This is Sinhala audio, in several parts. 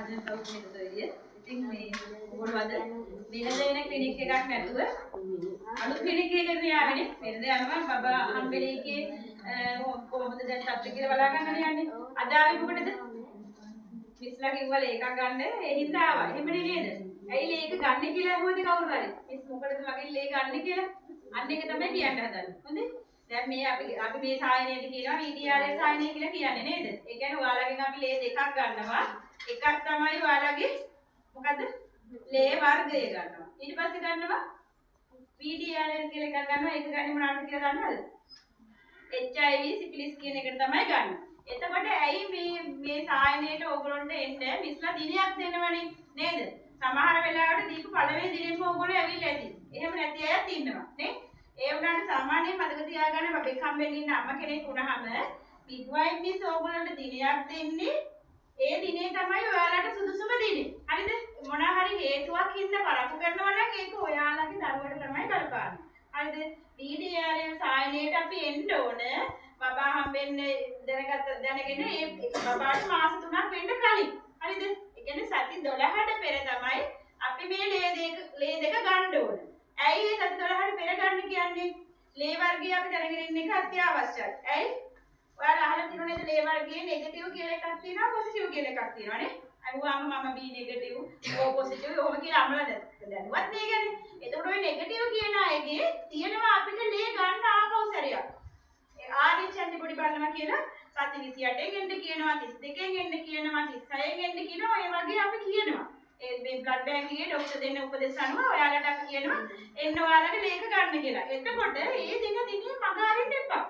ආධුනික සෞඛ්‍යමය ඉතින් මේ මොකටද වෙනද වෙන ක්ලිනික් එකක් නැතුව අලුත් ක්ලිනික් එකකට යාවෙනේ වෙනද යනවා බබා හම්බෙලේකේ කොහොමද දැන් තත්ත්වය කියලා බලා ගන්න යන්නේ අද ආවේ මොකටද මිස්ලා කිව්වා ලේකක් ගන්න ඒ හින්දා ආවා එහෙමනේ නේද ඇයි ලේක ගන්න කියලා ඇහුවද කවුරු හරි මිස් මොකටද මගෙන් ලේ ගන්න කියලා අන්න එක තමයි කියන්න හදන්නේ හොඳේ දැන් මේ අපි මේ සායනයට කියනවා VDRL සායනය කියලා කියන්නේ නේද? ඒ කියන්නේ ඔයාලගෙන් අපි ලේ දෙකක් ගන්නවා. එකක් තමයි ඔයාලගේ මොකද්ද? ලේ වර්ගය ගන්නවා. ඊට පස්සේ ගන්නවා VDRL කියලා එකක් ගන්නවා. ඒක ගන්නේ මොනවද කියලා දන්නවද? HIV සිෆිලිස් කියන එකට තමයි ගන්න. එතකොට ඇයි මේ සායනයට ඕගොල්ලන්ට එන්න මිස්ලා දිනයක් දෙනවනේ නේද? සමහර වෙලාවට දීපු පළවෙනි දිනෙම ඕගොල්ලෝ ඇවිල්ලා ඇති. එහෙම නැති අයත් ඉන්නවා නේ? ඒ වුණාට සාමාන්‍යයෙන් මතක තියාගන්න බබෙක් හම්බෙන්න ඉන්න අම්මා කෙනෙක් වුණාම මිඩ්වයිෆ් මිස් ඕගොල්ලන්ට දිනයක් දෙන්නේ ඒ දිනේ තමයි ඔයාලට සුදුසුම දිනේ. හරිද? මොන හරි හේතුවක් හින්දා පරක්කු කරනවා නම් ඒක ඔයාලගේ දරුවට තමයි බලපාන්නේ. හරිද? VDRL සායනයට අපි එන්න ඕන බබා හම්බෙන්න දැනගෙන ඒ බබාට මාස 3ක් වෙන්න කලින්. හරිද? ඒ කියන්නේ සති 12ට පෙර තමයි අපි මේ ලේ දෙක ගන්න ඕන. ඇයි ඒ සති 12ට පෙර ගන්න කියන්නේ? ලේ වර්ගය අපි දැනගෙන ඉන්න එක අත්‍යවශ්‍යයි. ඇයි? ඔයාලා අහලා තියෙනව නේද ලේ වර්ගයේ නෙගටිව් කියලා එකක් තියෙනවා පොසිටිව් කියලා එකක් තියෙනවා නේ? අහුවාම මම B නෙගටිව්, O පොසිටිව් ඔහොම කියලා අම්මලා දැනුවත් නේ කියන්නේ. එතකොට ඔය නෙගටිව් කියන අයගේ තියෙනවා අපිට ලේ ගන්න ආකෞසරයක්. ඒ RH ඇන්ටිබොඩි බලනවා කියලා සති 28න් එන්න කියනවා, 32න් එන්න කියනවා, 36න් එන්න කියනවා. ඔය වගේ අපි කියනවා. මේ බ්ලඩ් බැංක් එකේ ડોක්ටර් දෙන්න උපදෙස් අනුව ඔයාලට අපි කියනවා එන්න ඔයාලගේ ලේක ගන්න කියලා. එතකොට ඒ දින දිනේ මග අරින්න එපා.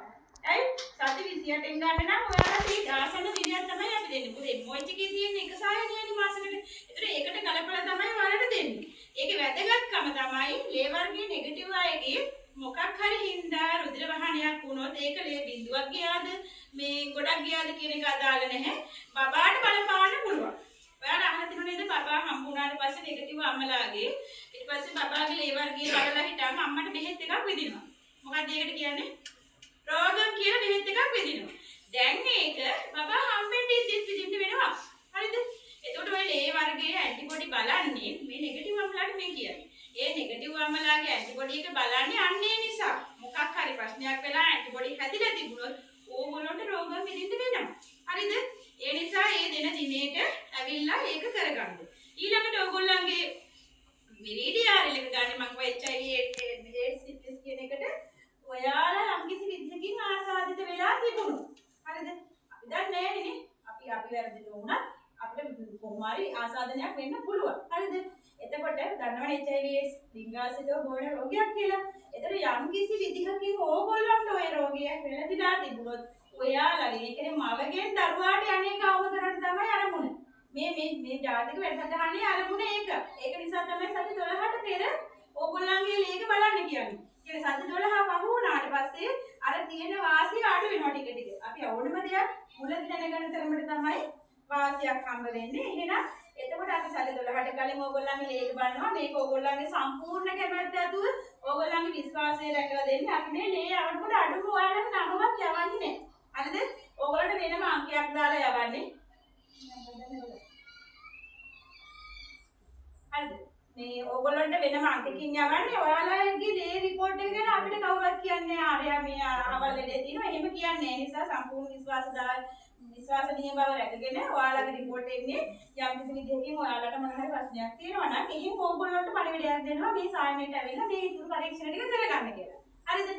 ඇයි? සති 28න් ගන්න නම් ඔයාලට ඒ ආසන්න දිනයක් තමයි අපි දෙන්නේ. මොකද මොයිච් එකේ තියෙන එක සායනයනේ මාසෙකට. ඒතර ඒකට කලපලා තමයි ඔයාලට දෙන්නේ. ඒකේ වැදගත්කම තමයි ලේ වර්ගයේ නෙගටිව් අයගේ මොකක් හරි හින්දා රුධිර වහනයක් වුණොත් ඒක ලේ බිඳුවක් ගියාද මේ ගොඩක් ගියාද කියන එක අදාළ නැහැ. බබාට බලපාන්න පුළුවන්. ඔයාලා අහලා තියෙනව නේද බබා හම්බුනාට පස්සේ නෙගටිව් අම්මලාගේ ඊට පස්සේ බබාගේ ලේ වර්ගයේ බලලා හිටාම අම්මට බෙහෙත් එකක් විදිනවා. මොකක්ද ඒකට කියන්නේ? රෝගම් කියලා බෙහෙත් එකක් විදිනවා. දැන් මේක බබා හම්බෙන්න ඉද්දිත් විදින්න වෙනවා. හරිද? එතකොට ඔය ලේ වර්ගයේ ඇන්ටිබොඩි බලන්නේ මේ නෙගටිව් අම්මලාට මේ කියන්නේ. ඒ නෙගටිව් අම්මලාගේ ඇන්ටිබොඩි එක බලන්නේ අන්නේ නිසා. මොකක් හරි ප්‍රශ්නයක් වෙලා ඇන්ටිබොඩි හැදිලා තිබුණොත් ඕගොල්ලන්ට රෝගම් විදින්න වෙනවා. හරිද? ඒ නිසා මේ දෙන දිනේට ඇවිල්ලා ඒක කරගන්න. ඊළඟට ඕගොල්ලන්ගේ VDRL එක ගන්න මම HIV AIDS සිෆිලිස් කියන එකට ඔයාලා යම්කිසි විදිහකින් ආසාදිත වෙලා තිබුණා. හරිද? අපි දන්නේ නැහැනේ. අපි වැරදිද වුණා අපිට කොහොම හරි ආසාදනයක් වෙන්න පුළුවන්. හරිද? එතකොට දන්නවනේ HIV AIDS ලිංගාශ්‍රිතව බෝන රෝගයක් කියලා. ඒතර යම්කිසි විදිහකින් ඕගොල්ලන්ට ওই රෝගය වෙලදිලා තිබුණොත් ඔයාලගේ ඒ කියන්නේ මවගෙන් දරුවාට යන්නේ කවම කරන්න තමයි අරමුණ. මේ ජාතික වැඩසටහනේ අරමුණ ඒක. ඒක නිසා තමයි සති 12ට පෙර ඕගොල්ලන්ගේ ලේක බලන්න කියන්නේ. ඒ සති 12 වහු වුණාට පස්සේ අර තියෙන වාසිය අඩු වෙනවා ටික ටික. අපි ඕනම දෙයක් මුලදී දැනගන්න තරමට තමයි වාසියක් හම්බ වෙන්නේ. එහෙනම් එතකොට අපි සති 12ට කලින් ඕගොල්ලන්ගේ ලේක බලනවා. මේක ඕගොල්ලන්ගේ සම්පූර්ණ කැමැත්ත ඇතුව ඕගොල්ලන්ගේ විශ්වාසය රැකලා දෙන්නේ. අපි මේ ලේ යවනකොට අඩුම ඔයාලට නමවත් යවන්නේ නැහැ. හරිද? ඕගොල්ලන්ට වෙනම අංකයක් දාලා යවන්නේ. හරිද? මේ ඕගොල්ලන්ට වෙනම අංකකින් යවන්නේ. ඔයාලගේ ලේ රිපෝට් එක ගැන අපිට කවුරුත් කියන්නේ ආර්යා මේ අහවල් ලෙඩේ තියෙනවා. එහෙම කියන්නේ නැහැ. නිසා සම්පූර්ණ විශ්වාසනීය බව රැකගෙන ඔයාලගේ රිපෝට් එන්නේ යම් කිසි විදිහකින් ඔයාලට මොන හරි ප්‍රශ්නයක් තියෙනවා නම් එහෙම ඕගොල්ලන්ට පණිවිඩයක් දෙනවා මේ සායනයට ඇවිල්ලා මේ ඉතුරු පරීක්ෂණ ටික කරගන්න කියලා. හරිද?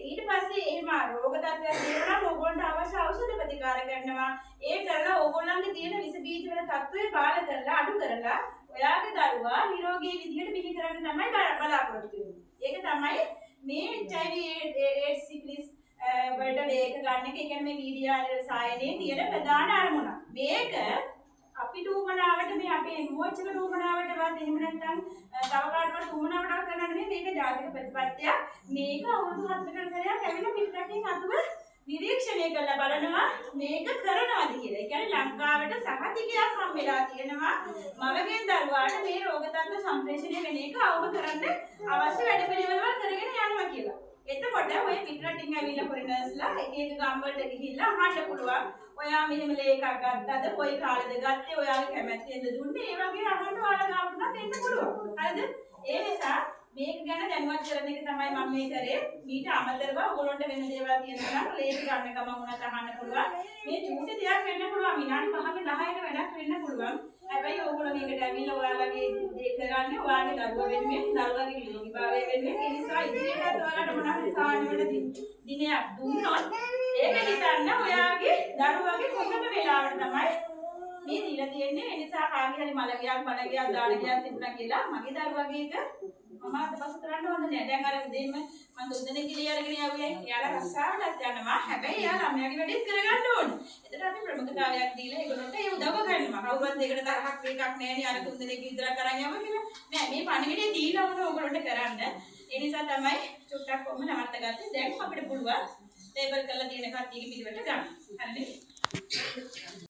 ඊට පස්සේ එහෙම රෝග තත්ත්වයක් තියෙනවා නම් ඕගොල්ලන්ට අවශ්‍ය ඖෂධ ප්‍රතිකාර කරනවා. ඒ කරලා ඕගොල්ලන්ගේ තියෙන විස බීජ වල තත්ත්වය බාල කරලා අඩු කරලා ඔයාගේ දරුවා නිරෝගී විදිහට බිහි කරන්න තමයි බලාපොරොත්තු වෙන්නේ. ඒක තමයි මේ HIV AIDS සිෆිලිස් වලට මේක ගන්න එක. ඒ කියන්නේ මේ VDRL සායනයේ තියෙන ප්‍රධාන අරමුණ. මේක අපි ටූමනාවට මේ අපේ මොචක ටූමනාවටවත් එහෙම නැත්නම් තව කාටවත් ටූමනාවටවත් කරන්න නෙමෙයි මේක ජාතික ප්‍රතිපත්තියක්. මේක අවුරුදු 7කට සැරයක් ඇවිල්ලා පිටරටින් අතුව නිරීක්ෂණය කරලා බලනවා මේක කරනවාද කියලා. ඒ කියන්නේ ලංකාවට සහතිකයක් හම් වෙලා තියෙනවා මවගෙන් දරුවාට මේ රෝග තත්ත්ව සම්ප්‍රේෂණය වෙන එක අවම කරන්න අවශ්‍ය වැඩපිළිවෙළවල් කරගෙන යනවා කියලා. එතකොට ඔය පිටරටින් ඇවිල්ලා ෆොරිනර්ස්ලා එක එක ගම් වලට ගිහිල්ලා අහන්න පුළුවන්. ඔයා මෙහෙම ලේකක් ගත්තද? කොයි කාලෙද ගත්තේ? ඔයාගේ කැමැත්තෙන්ද දුන්නේ? ඒ වගේ අහන්න ඔයාලා ගාවට දෙන්න පුළුවන්. හරිද? ඒ නිසා මේක ගැන දැනුවත් කරන එක තමයි මම මේ කරේ. ඊට අමතරව ඔයගොල්ලන්ට වෙන දේවල් තියෙනවා නම් ලේක ගන්න ගමන් උනත් අහන්න පුළුවන්. මේ චූටි දෙයක් වෙන්න පුළුවන්. විනාඩි 5ක 10ක වැඩක් වෙන්න පුළුවන්. හැබැයි ඔයගොල්ලෝ මේකට ඇවිල්ලා ඔයාලගේ දේ කරන්නේ ඔයාගේ දරුවා වෙනුවෙන්, දරුවාගේ නිරෝගීභාවය වෙනුවෙන්. ඒ නිසා ඉතිරියට ඔයාලට මොනවා හරි සාහනවල දිනයක් දුන්නොත් ඒක හිතන්න ඔයාගේ දරුවාගේ කොහොම වෙලාවට තමයි මේ දීලා තියෙන්නේ. ඒ නිසා කාගේ හරි මල ගියක් බඩ ගියක් දාන ගියක් තිබුණා කියලා මගේ දරුවාගේ එක මම අතපසු කරන්න හොඳ නෑ. දැන් අර දෙන්න මම දුන්දෙනේ කියලා අරගෙන යවුවේ. එයාලා රස්සාවටත් යනවා. හැබැයි එයා ළමයාගේ වැඩේත් කරගන්න ඕනේ. එතන අපි ප්‍රමුඛතාවයක් දීලා ඒගොල්ලන්ට ඒ උදව්ව කරනවා. කවුරුත් ඒකට තරහක් එකක් නෑනේ. අර දුන්දෙනේ විතරක් කරන් යවුවා කියලා. නෑ මේ පණිවිඩය දීලා වුණ ඕගොල්ලන්ට කරන්න. ඒ නිසා තමයි චුට්ටක් කොහොම නවත්ත ගත්තේ. දැන් අපිට පුළුවන් ලේබල් කරලා තියෙන කට්ටියගේ පිළිවෙලට ගන්න. හරිද?